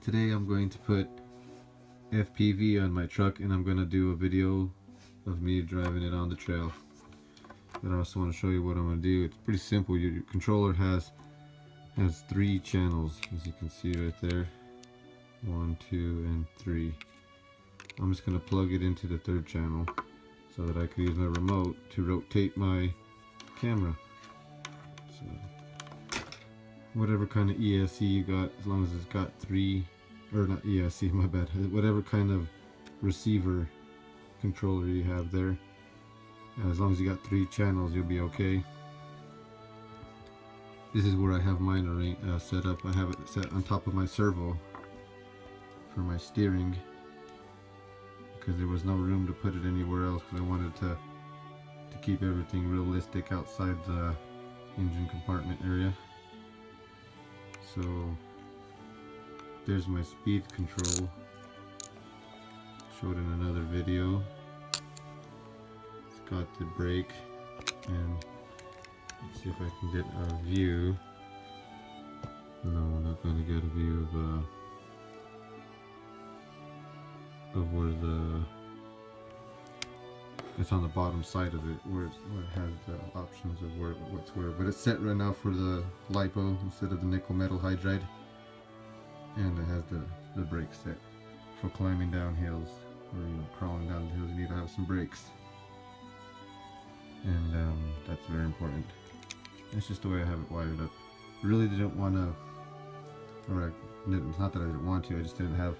Today I'm going to put FPV on my truck and I'm going to do a video of me driving it on the trail. But I also want to show you what I'm going to do. It's pretty simple. Your controller has 3 channels, as you can see right there. 1, 2, and 3. I'm just going to plug it into the 3rd channel so that I can use my remote to rotate my camera. So whatever kind of ESC you got, as long as it's got 3, or not ESC, my bad, whatever kind of receiver controller you have there, as long as you got 3 channels, you'll be okay. This is where I have mine set up. I have it set on top of my servo for my steering, because there was no room to put it anywhere else, because I wanted to keep everything realistic outside the engine compartment area. So there's my speed control, showed in another video. It's got the brake, and let's see if I can get a view. No, I'm not going to get a view of where it's on the bottom side of it, where it has the options of what's where. But it's set right now for the LiPo instead of the nickel metal hydride, and it has the brake set for climbing down hills, or crawling down the hills. You need to have some brakes, and that's very important. It's just the way I have it wired up. Really didn't want to, or it's not that I didn't want to, I just didn't have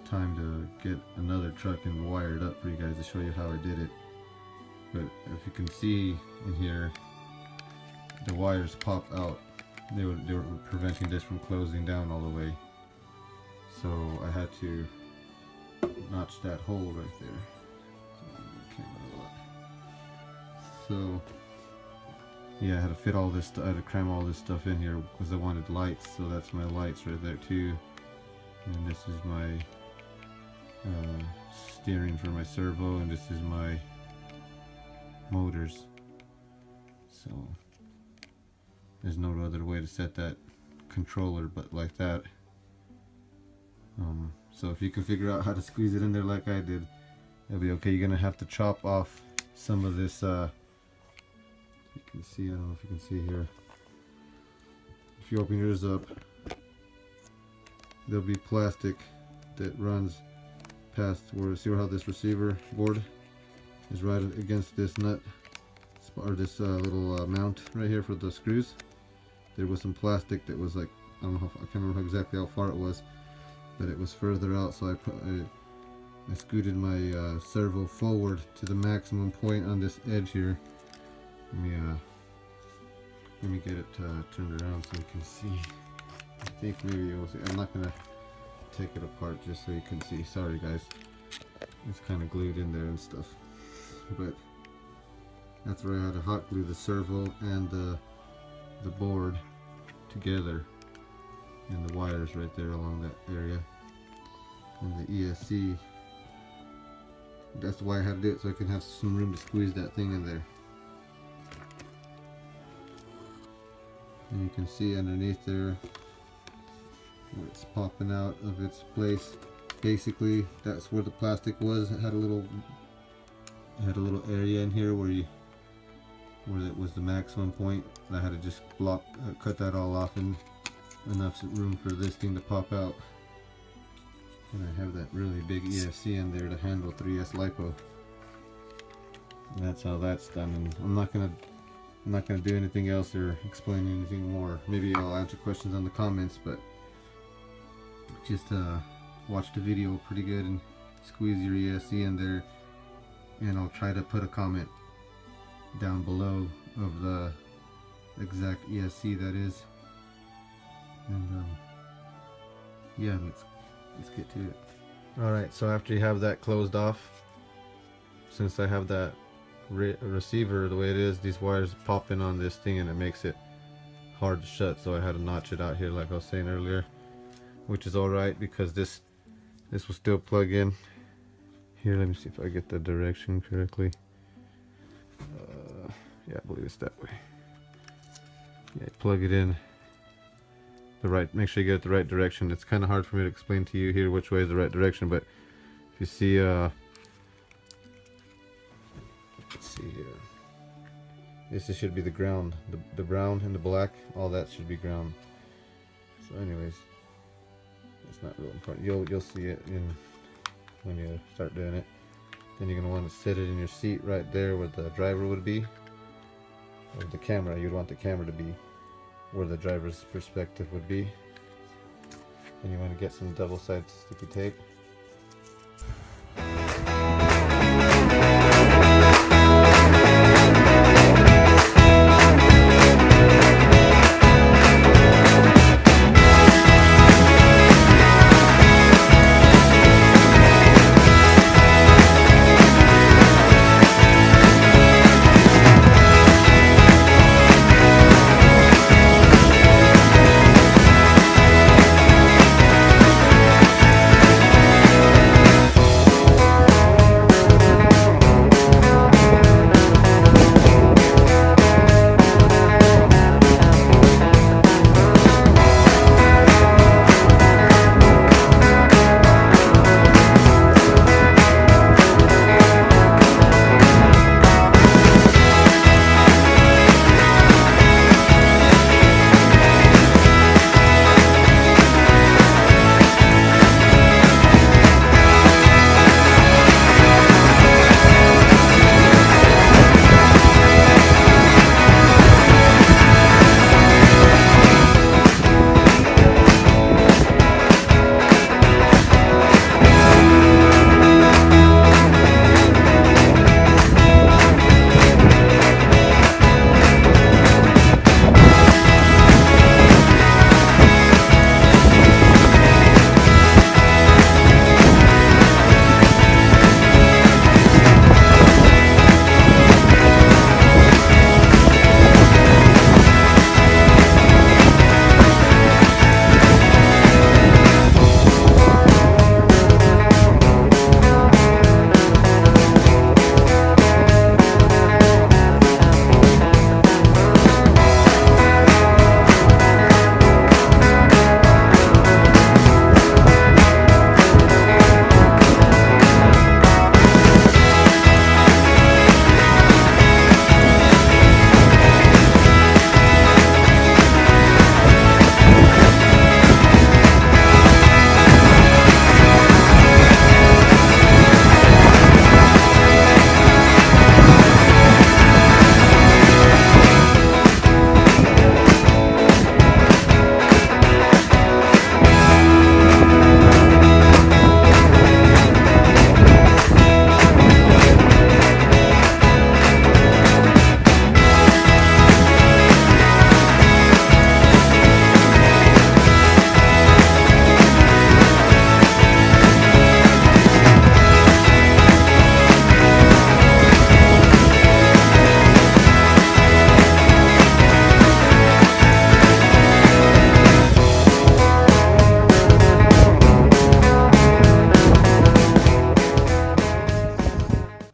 time to get another truck and wire it up for you guys to show you how I did it. But if you can see in here, the wires pop out. They were preventing this from closing down all the way. So I had to notch that hole right there. So yeah, I had to fit all this, I had to cram all this stuff in here because I wanted lights. So that's my lights right there too. And this is my steering for my servo, and this is my motors. So there's no other way to set that controller but like that. So if you can figure out how to squeeze it in there like I did, it'll be okay. You're gonna have to chop off some of this. You can see, I don't know if you can see here. If you open yours up, there'll be plastic that runs past where, see how this receiver board is right against this nut, or this little mount right here for the screws. There was some plastic that was like, I don't know, I can't remember exactly how far it was, but it was further out, so I scooted my servo forward to the maximum point on this edge here. Let me get it turned around so you can see. I think maybe you'll see. I'm not gonna take it apart just so you can see. Sorry guys, it's kind of glued in there and stuff, but that's where I had to hot glue the servo and the board together, and the wires right there along that area, and the ESC. That's why I had to do it, so I can have some room to squeeze that thing in there. And you can see underneath there where it's popping out of its place. Basically, that's where the plastic was. It had a little area in here where it was the maximum point. I had to just cut that all off, and enough room for this thing to pop out. And I have that really big ESC in there to handle 3S LiPo. And that's how that's done. And I'm not gonna do anything else or explain anything more. Maybe I'll answer questions on the comments, but just watch the video pretty good and squeeze your ESC in there, and I'll try to put a comment down below of the exact ESC that is. And yeah, let's get to it. Alright, so after you have that closed off, since I have that receiver the way it is, these wires pop in on this thing and it makes it hard to shut, so I had to notch it out here like I was saying earlier, which is alright because this will still plug in here. Let me see if I get the direction correctly. Yeah, I believe it's that way. Yeah, plug it in make sure you get it the right direction. It's kind of hard for me to explain to you here which way is the right direction, but if you see, let's see here. This should be the ground. The brown and the black, all that should be ground. So anyways, it's not real important. You'll see it when you start doing it. Then you're gonna want to set it in your seat right there where the driver would be. Or the camera, you'd want the camera to be where the driver's perspective would be. And you want to get some double-sided sticky tape.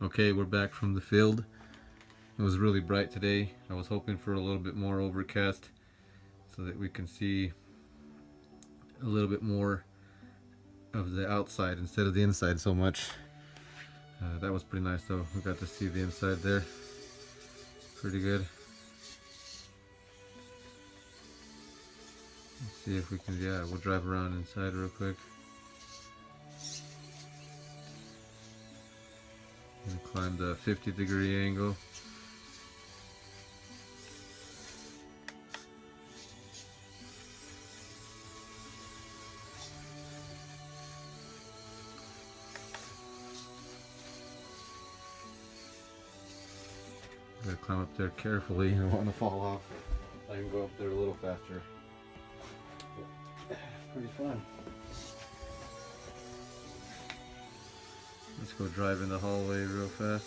Okay, we're back from the field. It was really bright today. I was hoping for a little bit more overcast so that we can see a little bit more of the outside instead of the inside so much. That was pretty nice though. We got to see the inside there. Pretty good. Let's see if we can, yeah, we'll drive around inside real quick. And climb the 50-degree angle. Gotta climb up there carefully. I don't want to fall off. I can go up there a little faster. Pretty fun. Let's go drive in the hallway real fast.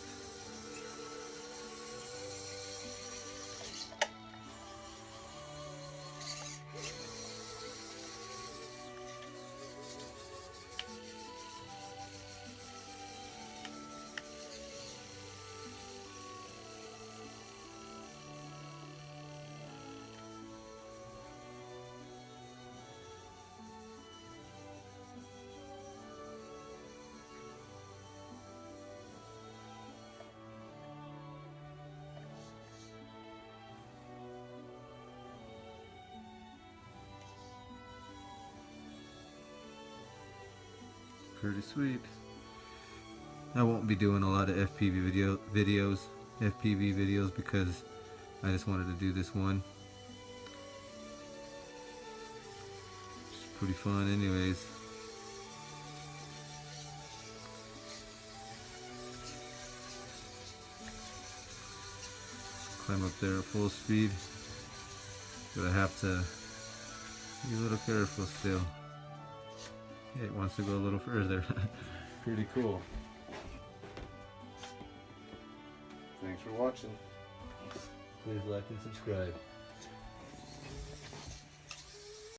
Pretty sweet. I won't be doing a lot of FPV videos because I just wanted to do this one. It's pretty fun anyways. Climb up there at full speed, but I have to be a little careful still. Yeah, it wants to go a little further. Pretty cool. Thanks for watching. Please like and subscribe.